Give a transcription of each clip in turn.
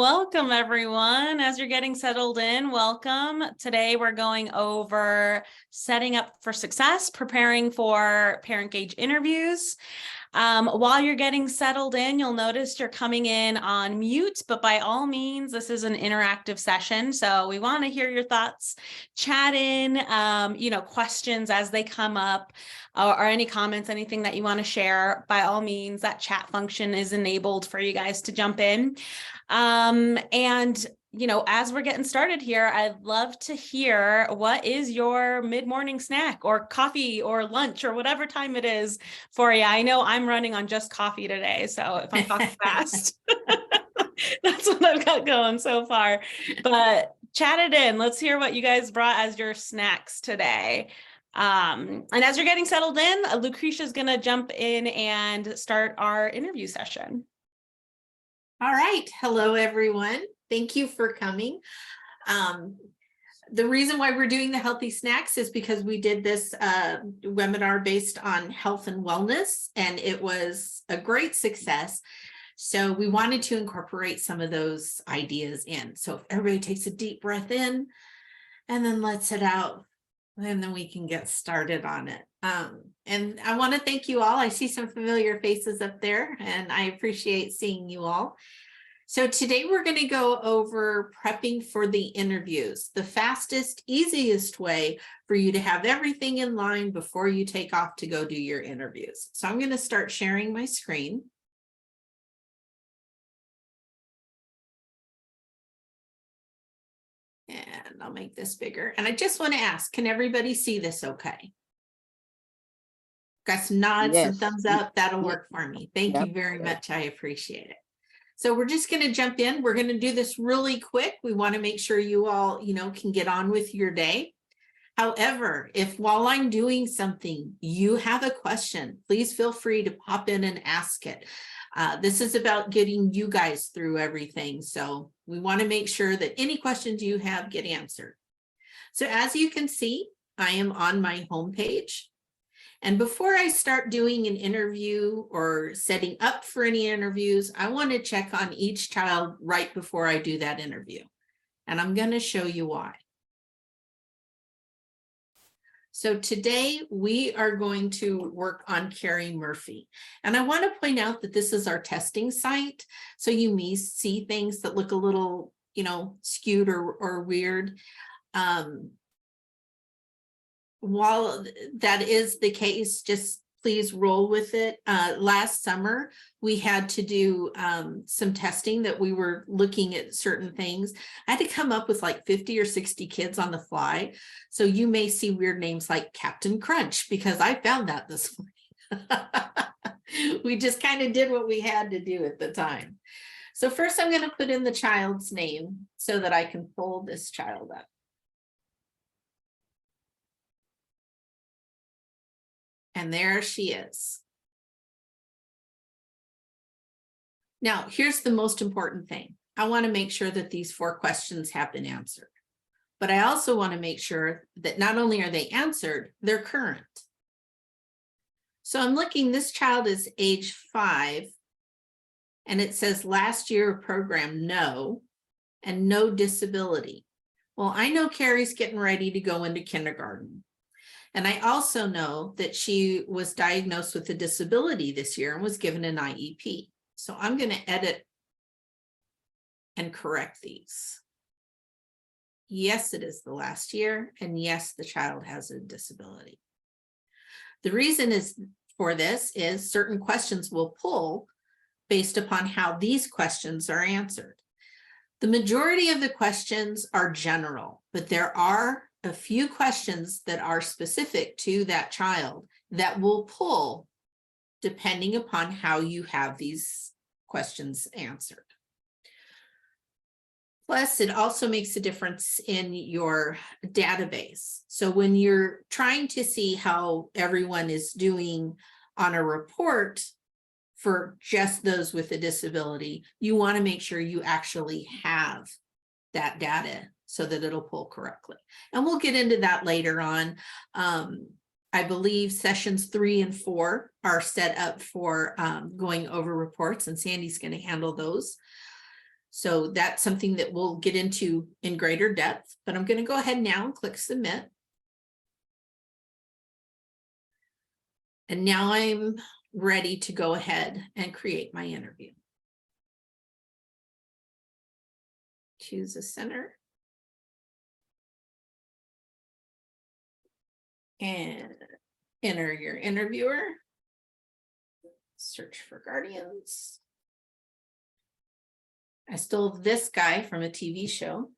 Welcome, everyone. As you're getting settled in, welcome. Today, we're going over setting up for success, preparing for ParentGauge interviews. While you're getting settled in, you'll notice you're coming in on mute, but by all means, this is an interactive session. So we want to hear your thoughts, chat in, questions as they come up, or any comments, anything that you want to share. By all means, that chat function is enabled for you guys to jump in. As we're getting started here, I'd love to hear what is your mid-morning snack or coffee or lunch or whatever time it is for you. I know I'm running on just coffee today, so if I'm talking fast, that's what I've got going so far. But chat it in. Let's hear what you guys brought as your snacks today. And as you're getting settled in, Lucretia is going to jump in and start our interview session. All right. Hello, everyone. Thank you for coming. The reason why we're doing the healthy snacks is because we did this webinar based on health and wellness, and it was a great success. So we wanted to incorporate some of those ideas in. So if everybody takes a deep breath in and then lets it out, and then we can get started on it. And I want to thank you all. I see some familiar faces up there, and I appreciate seeing you all. So today we're going to go over prepping for the interviews, the fastest, easiest way for you to have everything in line before you take off to go do your interviews. So I'm going to start sharing my screen. And I'll make this bigger. And I just want to ask, can everybody see this okay? Got some nods, some thumbs up. That'll work for me. Thank you very much. I appreciate it. So we're just going to jump in. We're going to do this really quick. We want to make sure you all, can get on with your day. However, if while I'm doing something, you have a question, please feel free to pop in and ask it. This is about getting you guys through everything. So we want to make sure that any questions you have get answered. So as you can see, I am on my homepage. And before I start doing an interview or setting up for any interviews, I want to check on each child right before I do that interview. And I'm going to show you why. So today we are going to work on Carrie Murphy. And I want to point out that this is our testing site. So you may see things that look a little, skewed or weird. While that is the case, just please roll with it. Last summer, we had to do some testing that we were looking at certain things. I had to come up with like 50 or 60 kids on the fly. So you may see weird names like Captain Crunch, because I found that this morning. We just kind of did what we had to do at the time. So first I'm going to put in the child's name so that I can pull this child up. And there she is. Now, here's the most important thing. I want to make sure that these 4 questions have been answered. But I also want to make sure that not only are they answered, they're current. So I'm looking, this child is age 5, and it says last year program, no, and no disability. Well, I know Carrie's getting ready to go into kindergarten. And I also know that she was diagnosed with a disability this year and was given an IEP. So I'm going to edit and correct these. Yes, it is the last year. And yes, the child has a disability. The reason for this is certain questions will pull based upon how these questions are answered. The majority of the questions are general, but there are a few questions that are specific to that child that will pull depending upon how you have these questions answered. Plus, it also makes a difference in your database. So when you're trying to see how everyone is doing on a report for just those with a disability, you want to make sure you actually have that data so that it'll pull correctly. And we'll get into that later on. I believe sessions 3 and 4 are set up for going over reports, and Sandy's going to handle those. So that's something that we'll get into in greater depth, but I'm going to go ahead now and click submit. And now I'm ready to go ahead and create my interview. Choose a center. And enter your interviewer. Search for Guardians. I stole this guy from a TV show.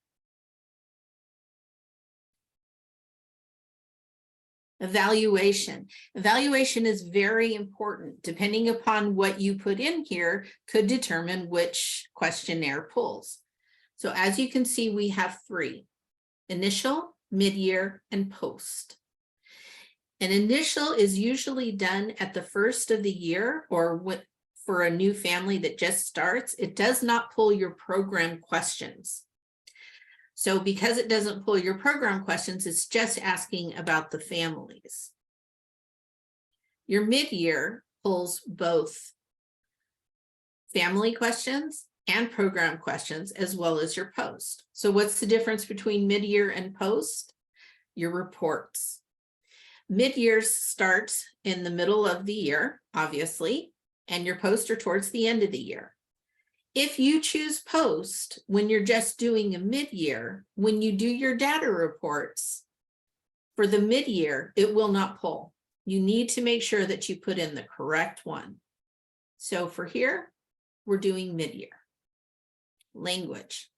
Evaluation. Evaluation is very important. Depending upon what you put in here could determine which questionnaire pulls. So as you can see, we have 3: initial, mid-year, and post. An initial is usually done at the first of the year, or for a new family that just starts. It does not pull your program questions. So because it doesn't pull your program questions, it's just asking about the families. Your mid-year pulls both family questions and program questions, as well as your post. So what's the difference between mid-year and post? Your reports. Mid-year starts in the middle of the year, obviously, and your posts are towards the end of the year. If you choose post when you're just doing a mid-year, when you do your data reports for the mid-year, it will not pull. You need to make sure that you put in the correct one. So for here, we're doing mid-year. Language.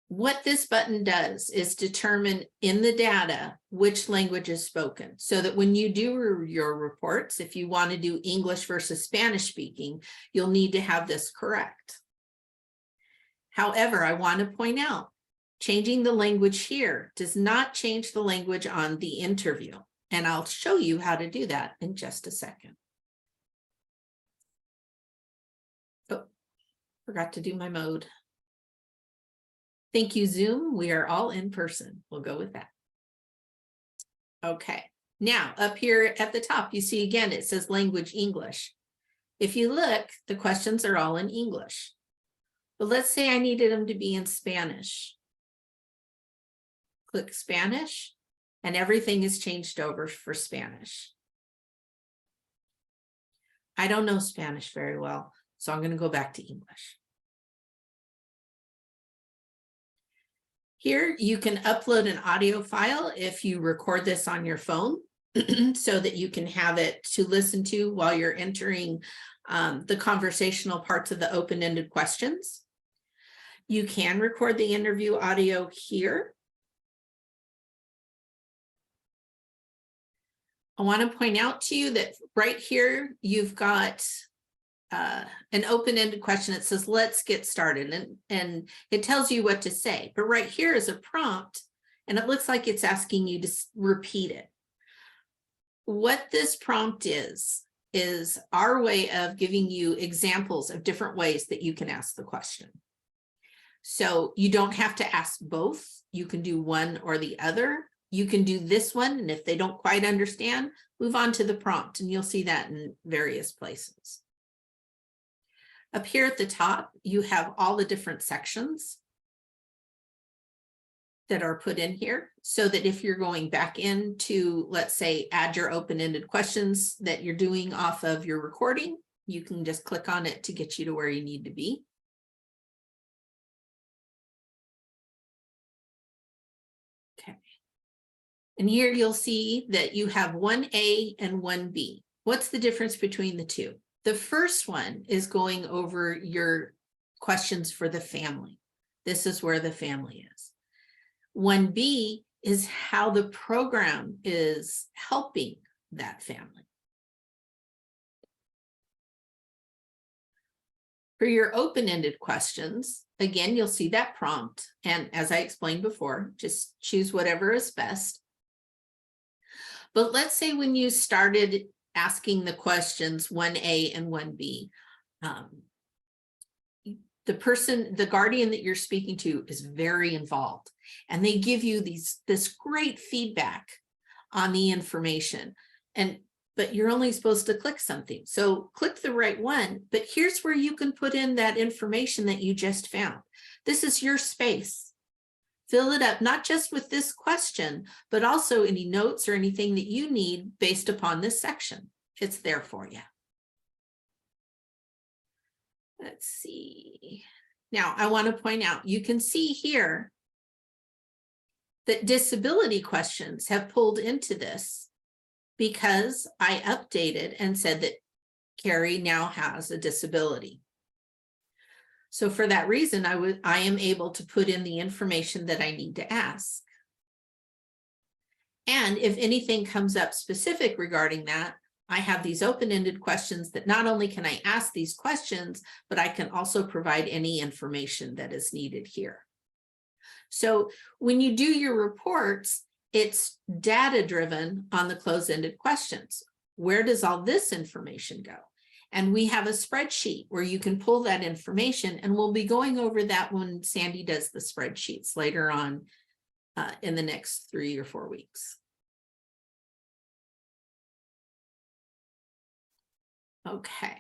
What this button does is determine in the data which language is spoken, so that when you do your reports, if you want to do English versus Spanish speaking, you'll need to have this correct. However, I want to point out, changing the language here does not change the language on the interview, and I'll show you how to do that in just a second. Oh, forgot to do my mode. Thank you, Zoom. We are all in person. We'll go with that. Okay, now up here at the top, you see again, it says language English. If you look, the questions are all in English. But let's say I needed them to be in Spanish. Click Spanish, and everything is changed over for Spanish. I don't know Spanish very well, so I'm going to go back to English. Here, you can upload an audio file if you record this on your phone so that you can have it to listen to while you're entering the conversational parts of the open-ended questions. You can record the interview audio here. I want to point out to you that right here, you've got an open-ended question that says, let's get started. And it tells you what to say. But right here is a prompt, and it looks like it's asking you to repeat it. What this prompt is our way of giving you examples of different ways that you can ask the question. So you don't have to ask both. You can do one or the other. You can do this one, and if they don't quite understand, move on to the prompt, and you'll see that in various places. Up here at the top, you have all the different sections that are put in here, so that if you're going back into, let's say, add your open-ended questions that you're doing off of your recording, you can just click on it to get you to where you need to be. Okay. And here you'll see that you have 1A and 1B. What's the difference between the two? The first one is going over your questions for the family. This is where the family is. 1B is how the program is helping that family. For your open-ended questions, again, you'll see that prompt. And as I explained before, just choose whatever is best. But let's say when you started asking the questions 1A and 1B, the guardian that you're speaking to is very involved, and they give you this great feedback on the information. And but you're only supposed to click something. So click the right one, but here's where you can put in that information that you just found. This is your space. Fill it up, not just with this question, but also any notes or anything that you need based upon this section. It's there for you. Let's see. Now, I want to point out, you can see here that disability questions have pulled into this because I updated and said that Carrie now has a disability. So for that reason, I am able to put in the information that I need to ask. And if anything comes up specific regarding that, I have these open-ended questions that not only can I ask these questions, but I can also provide any information that is needed here. So when you do your reports, it's data-driven on the closed-ended questions. Where does all this information go? And we have a spreadsheet where you can pull that information, and we'll be going over that when Sandy does the spreadsheets later on in the next 3 or 4 weeks. Okay.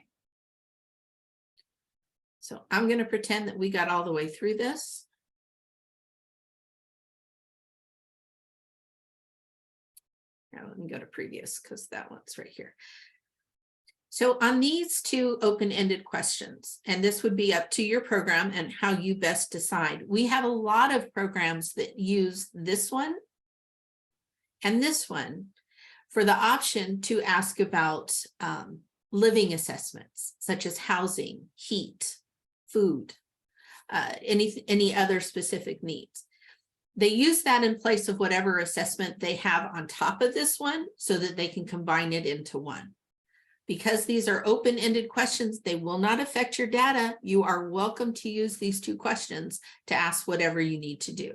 So I'm going to pretend that we got all the way through this. Now let me go to previous because that one's right here. So on these two open-ended questions, and this would be up to your program and how you best decide. We have a lot of programs that use this one and this one for the option to ask about living assessments, such as housing, heat, food, any other specific needs. They use that in place of whatever assessment they have on top of this one so that they can combine it into one. Because these are open-ended questions, they will not affect your data. You are welcome to use these two questions to ask whatever you need to do.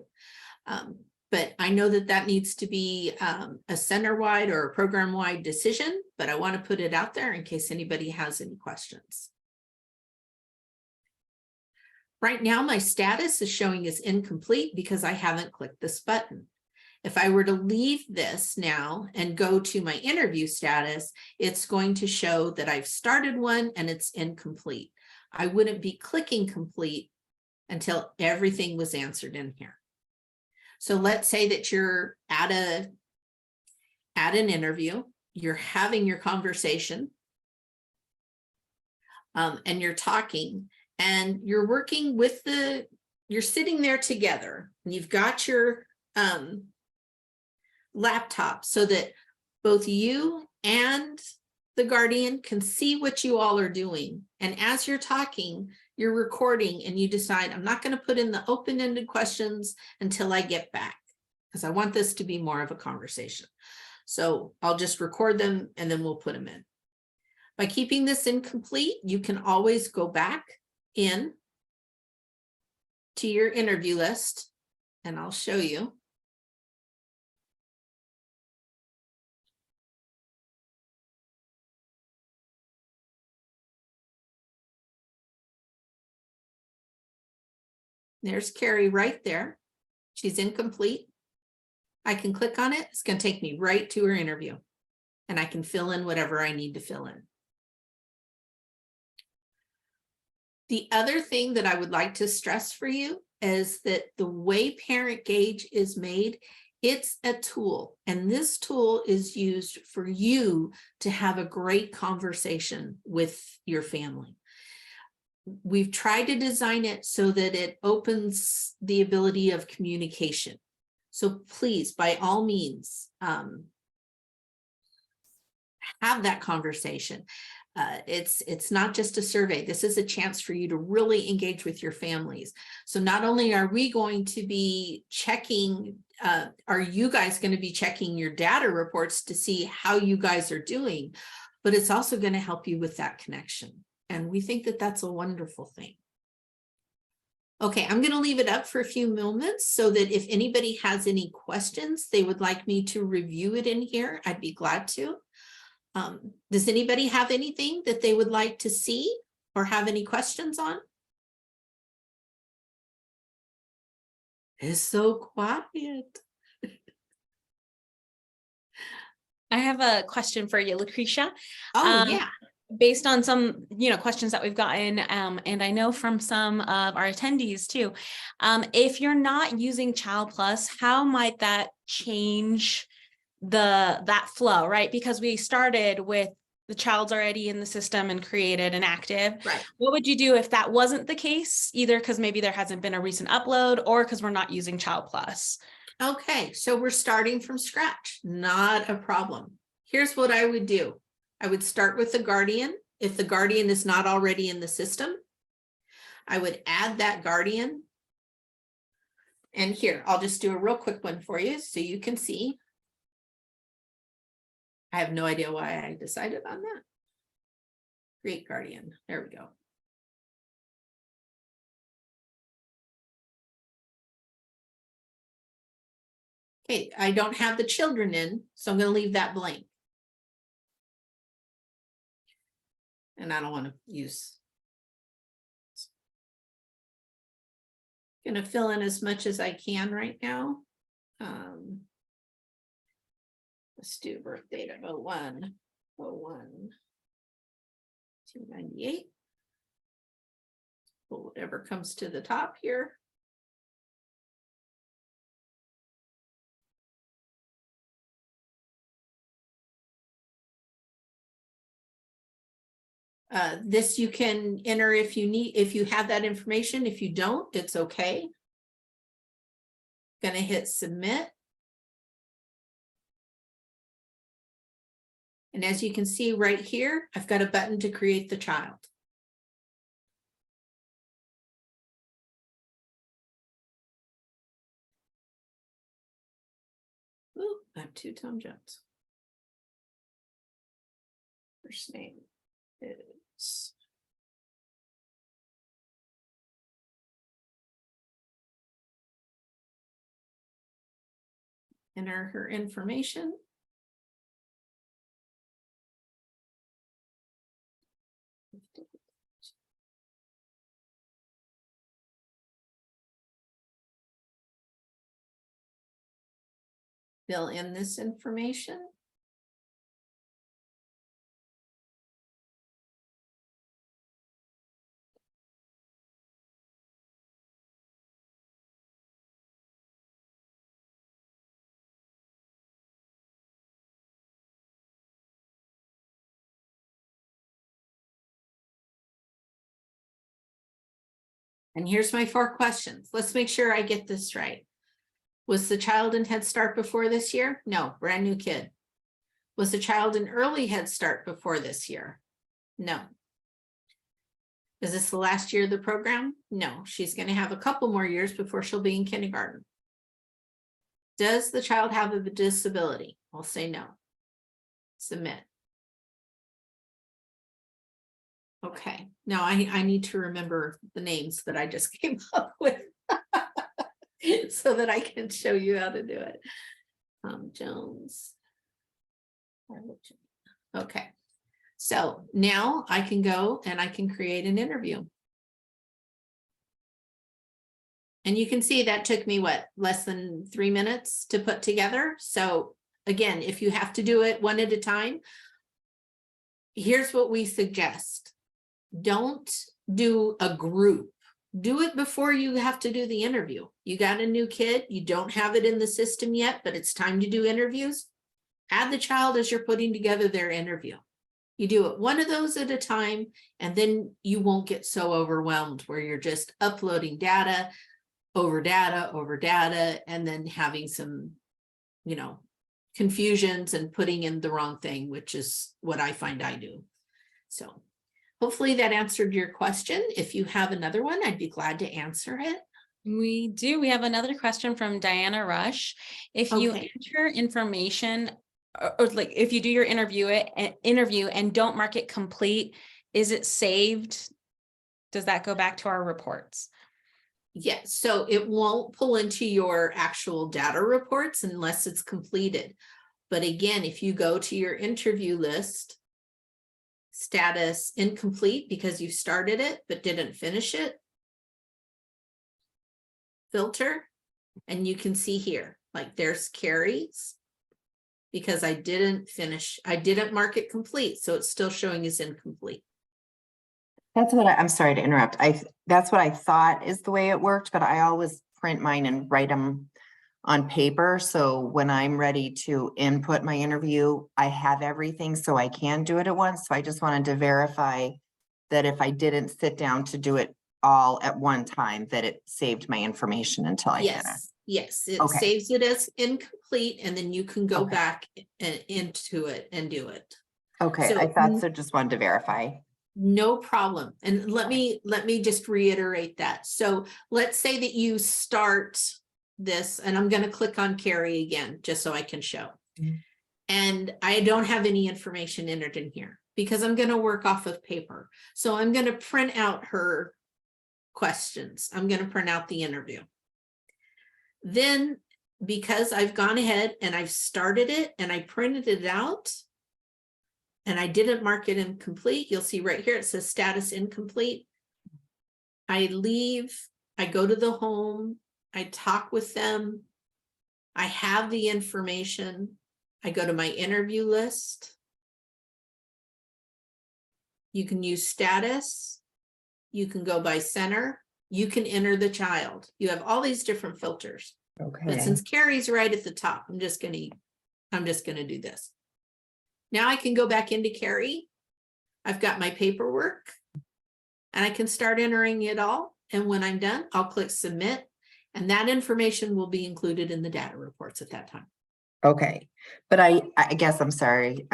But I know that that needs to be a center-wide or a program-wide decision, but I want to put it out there in case anybody has any questions. Right now, my status is showing as incomplete because I haven't clicked this button. If I were to leave this now and go to my interview status, it's going to show that I've started one and it's incomplete. I wouldn't be clicking complete until everything was answered in here. So let's say that you're at an interview, you're having your conversation, and you're talking, and you're working with you're sitting there together, and you've got your laptop so that both you and the guardian can see what you all are doing. And as you're talking, you're recording and you decide, I'm not going to put in the open-ended questions until I get back because I want this to be more of a conversation. So I'll just record them and then we'll put them in. By keeping this incomplete, you can always go back in to your interview list and I'll show you. There's Carrie right there. She's incomplete. I can click on it. It's going to take me right to her interview. And I can fill in whatever I need to fill in. The other thing that I would like to stress for you is that the way Parent Gauge is made, it's a tool. And this tool is used for you to have a great conversation with your family. We've tried to design it so that it opens the ability of communication. So please, by all means, have that conversation. It's not just a survey. This is a chance for you to really engage with your families. So not only are we going to be checking, are you guys going to be checking your data reports to see how you guys are doing, but it's also going to help you with that connection. And we think that that's a wonderful thing. Okay, I'm going to leave it up for a few moments so that if anybody has any questions, they would like me to review it in here, I'd be glad to. Does anybody have anything that they would like to see or have any questions on? It's so quiet. I have a question for you, Lucretia. Oh, Um, yeah. Based on some, questions that we've gotten, and I know from some of our attendees too. If you're not using Child Plus, how might that change that flow, right? Because we started with the child's already in the system and created and active. Right. What would you do if that wasn't the case? Either because maybe there hasn't been a recent upload or because we're not using Child Plus. Okay, so we're starting from scratch, not a problem. Here's what I would do. I would start with the guardian. If the guardian is not already in the system, I would add that guardian. And here, I'll just do a real quick one for you so you can see. I have no idea why I decided on that. Create guardian, there we go. Okay, I don't have the children in, so I'm going to leave that blank. And I don't want to use. Going to fill in as much as I can right now. Let's do birth date of 01, 298. Pull whatever comes to the top here. This you can enter if you need, if you have that information. If you don't, it's okay. Gonna hit submit. And as you can see right here, I've got a button to create the child. Ooh, I have 2 Tom Jones. First name is enter her information. Fill in this information. And here's my 4 questions. Let's make sure I get this right. Was the child in Head Start before this year? No, brand new kid. Was the child in early Head Start before this year? No. Is this the last year of the program? No, she's going to have a couple more years before she'll be in kindergarten. Does the child have a disability? I'll say no. Submit. Okay, now I need to remember the names that I just came up with so that I can show you how to do it. Jones. Okay, so now I can go and I can create an interview. And you can see that took me what, less than 3 minutes to put together. So again, if you have to do it one at a time, here's what we suggest. Don't do a group. Do it before you have to do the interview. You got a new kid, you don't have it in the system yet, but it's time to do interviews. Add the child as you're putting together their interview. You do it one of those at a time, and then you won't get so overwhelmed where you're just uploading data, over data, and then having some, confusions and putting in the wrong thing, which is what I find I do. So hopefully that answered your question. If you have another one, I'd be glad to answer it. We do. We have another question from Diana Rush. If you Okay. enter information, or like if you do your interview and don't mark it complete, is it saved? Does that go back to our reports? Yes, so it won't pull into your actual data reports unless it's completed. But again, if you go to your interview list, status incomplete because you started it but didn't finish it, filter, and you can see here, like there's Carrie's. because I didn't finish, I didn't mark it complete, so it's still showing as incomplete. That's what I'm sorry to interrupt. That's what I thought is the way it worked, but I always print mine and write them on paper. So when I'm ready to input my interview, I have everything so I can do it at once. So I just wanted to verify that if I didn't sit down to do it all at one time, that it saved my information until I finished. Yes, it Okay. saves it as incomplete, and then you can go Okay. back into it and do it. Okay, So, I thought so, just wanted to verify. No problem. And let me just reiterate that. So let's say that you start this, and I'm going to click on Carrie again, just so I can show. Mhm. And I don't have any information entered in here because I'm going to work off of paper. So I'm going to print out her questions. I'm going to print out the interview. Then, because I've gone ahead and I've started it and I printed it out, and I didn't mark it incomplete, you'll see right here, it says status incomplete. I leave, I go to the home, I talk with them, I have the information, I go to my interview list. You can use status, you can go by center, you can enter the child. You have all these different filters. But Okay, since Carrie's right at the top, I'm just gonna do this. Now I can go back into Carrie. I've got my paperwork and I can start entering it all. And when I'm done, I'll click submit, and that information will be included in the data reports at that time. okay. But I guess I'm sorry.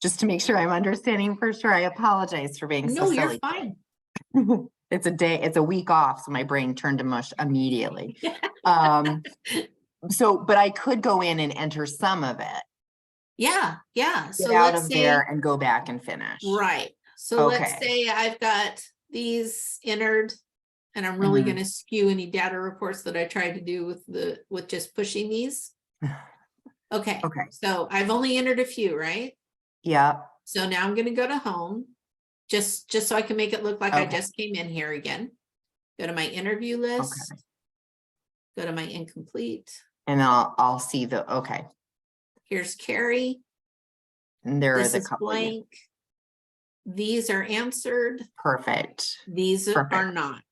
Just to make sure I'm understanding for sure, I apologize for being so No, you're silly. fine. It's a week off, so my brain turned to mush immediately. But I could go in and enter some of it, Yeah. get So out let's of say, there and go back and finish. right. So let's Okay. say I've got these entered, and I'm really Mhm. going to skew any data reports that I tried to do with just pushing these. Okay. Okay. So I've only entered a few, right? Yeah, So now I'm going to go to home, just so I can make it look like I Okay. just came in here again. Go to my interview list. Okay. Go to my incomplete. and I'll see okay. Here's Carrie. And there are This the is couple. Yeah. blank. These are answered. Perfect. These Perfect. are not.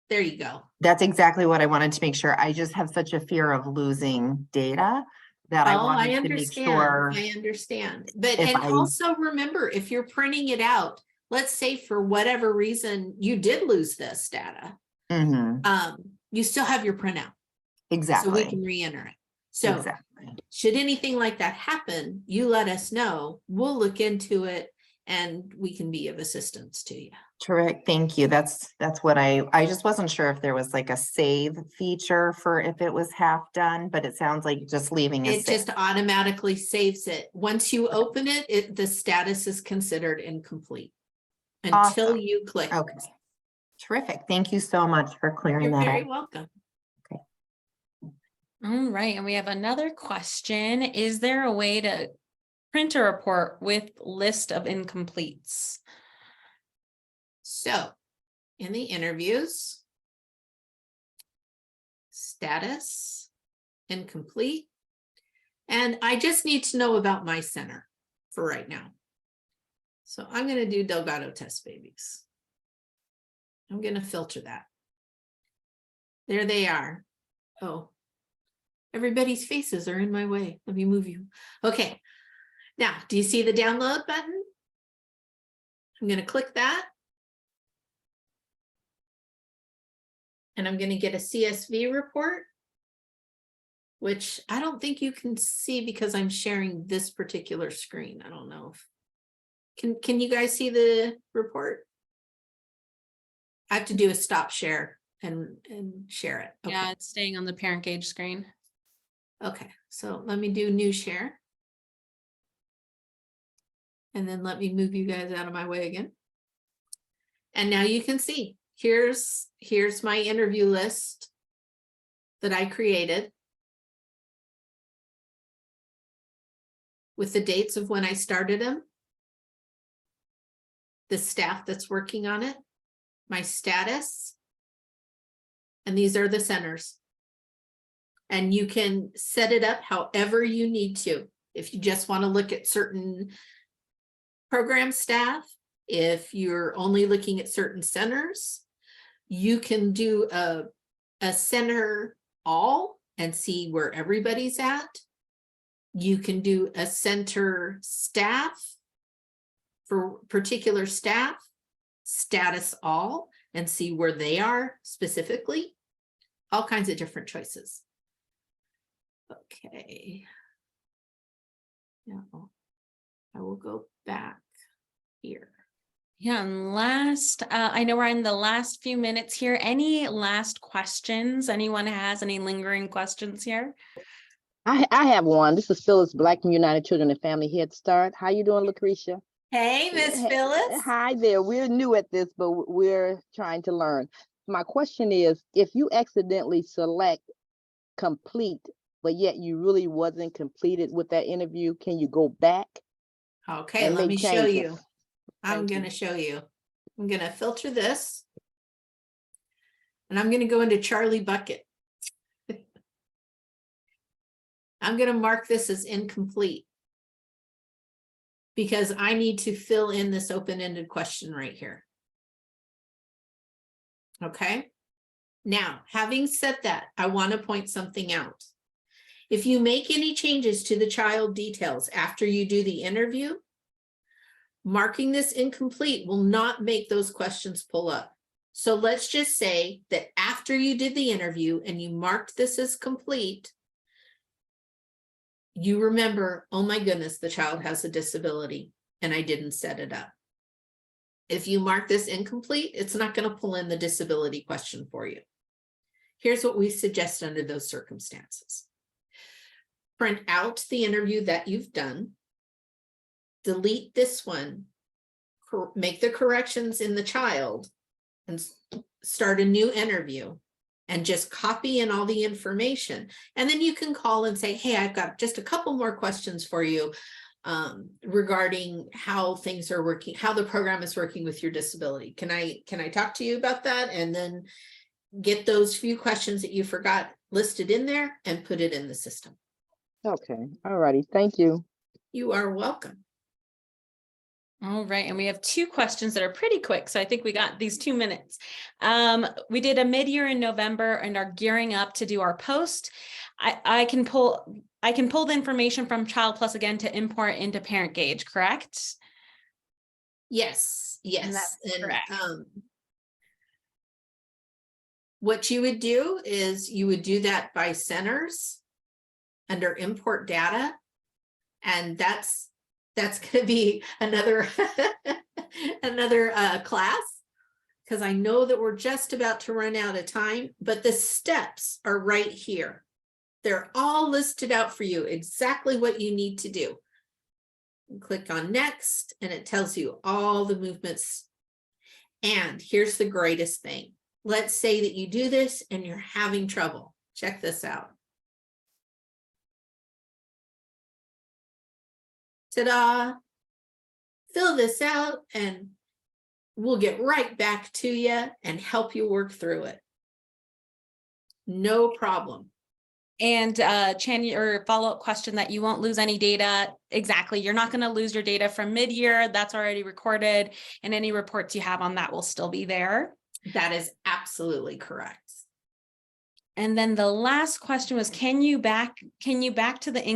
There you go. That's exactly what I wanted to make sure. I just have such a fear of losing data that I Oh, I wanted to make understand. sure. I understand. But, if and I- also remember, if you're printing it out, let's say for whatever reason you did lose this data, Mhm. You still have your printout. Exactly. So we can re-enter it. So exactly. should anything like that happen, you let us know. We'll look into it and we can be of assistance to you. Correct. Thank you. That's what I just wasn't sure if there was like a save feature for if it was half done, but it sounds like just leaving a It just automatically saves it. Once you open it, the status is considered incomplete until Awesome. you click. Okay. Terrific. Thank you so much for clearing You're that very up. welcome. All right, and we have another question. Is there a way to print a report with list of incompletes? So in the interviews, status, incomplete, and I just need to know about my center for right now. So I'm going to do Delgado test babies. I'm going to filter that. There they are. Oh, everybody's faces are in my way. Let me move you. Okay. Now, do you see the download button? I'm going to click that. And I'm going to get a CSV report, which I don't think you can see because I'm sharing this particular screen. I don't know if, can you guys see the report? I have to do a stop share and share it. Okay. Yeah, it's staying on the parent gauge screen. Okay, so let me do new share. And then let me move you guys out of my way again. And now you can see, here's my interview list that I created with the dates of when I started them, the staff that's working on it, my status, and these are the centers. And you can set it up however you need to. If you just want to look at certain program staff, if you're only looking at certain centers, you can do a center all and see where everybody's at. You can do a center staff for particular staff, status all, and see where they are specifically. All kinds of different choices. Okay. Now, I will go back here. Yeah, and last, I know we're in the last few minutes here. Any last questions? Anyone has any lingering questions here? I have one. This is Phyllis Black from United Children and Family Head Start. How you doing, Lucretia? Hey, Miss Hey, Phyllis. Hi there. We're new at this, but we're trying to learn. My question is, if you accidentally select complete, but yet you really wasn't completed with that interview, can you go back? Okay, and let make me show changes? you. I'm Thank you. going to show you. I'm going to filter this. And I'm going to go into Charlie Bucket. I'm going to mark this as incomplete, because I need to fill in this open-ended question right here. Okay. Now, having said that, I want to point something out. If you make any changes to the child details after you do the interview, marking this incomplete will not make those questions pull up. So let's just say that after you did the interview and you marked this as complete, you remember, oh my goodness, the child has a disability and I didn't set it up. If you mark this incomplete, it's not going to pull in the disability question for you. Here's what we suggest under those circumstances. Print out the interview that you've done. Delete this one. Make the corrections in the child and start a new interview. And just copy in all the information. And then you can call and say, hey, I've got just a couple more questions for you regarding how things are working, how the program is working with your disability. Can I talk to you about that? And then get those few questions that you forgot listed in there and put it in the system. Okay. All righty. Thank you. You are welcome. All right, and we have two questions that are pretty quick, so I think we got these 2 minutes. We did a mid-year in November and are gearing up to do our post. I can pull the information from Child Plus again to import into Parent Gauge, correct? Yes, yes. that's And correct. what you would do is you would do that by centers under import data, and that's going to be another class, because I know that we're just about to run out of time, but the steps are right here. They're all listed out for you, exactly what you need to do. Click on next, and it tells you all the movements. And here's the greatest thing. Let's say that you do this and you're having trouble. Check this out. Ta-da! Fill this out and we'll get right back to you and help you work through it. No problem. And Chan, your follow-up question that you won't lose any data. Exactly. You're not going to lose your data from mid-year. That's already recorded, and any reports you have on that will still be there. That is absolutely correct. And then the last question was, can you go back to the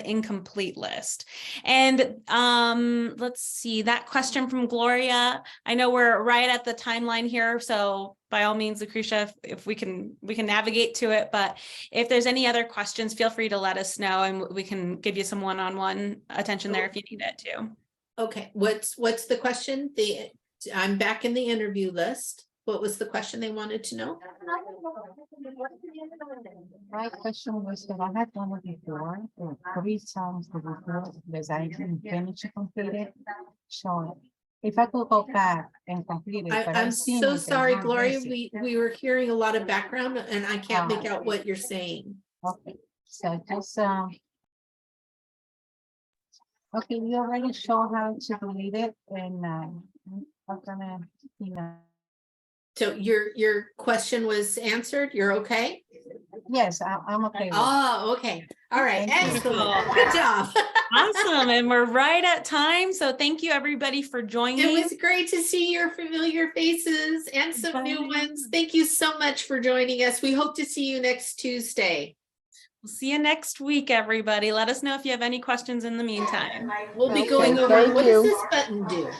incomplete list? And let's see, that question from Gloria. I know we're right at the timeline here, so by all means, Lucretia, if we can navigate to it. But if there's any other questions, feel free to let us know, and we can give you some one-on-one attention there if you need it too. Okay, what's the question? I'm back in the interview list. What was the question they wanted to know? My question was that I had done it before, 3 times before, because I didn't finish it completed. So if I could go back and complete it. but I'm seen so it and sorry, not Gloria. miss it. We were hearing a lot of background and I can't make out what you're saying. Okay, so just, okay, you already show how to delete it and, I'm gonna, So your question was answered? You're okay? Yes, I'm okay with it. Oh, okay. All right. Thank you. Excellent. Good job. Awesome. And we're right at time. So thank you everybody for joining. It was great to see your familiar faces and some new Bye. ones. Thank you so much for joining us. We hope to see you next Tuesday. We'll see you next week, everybody. Let us know if you have any questions in the meantime. We'll be Okay, going over, thank what does you. this button do?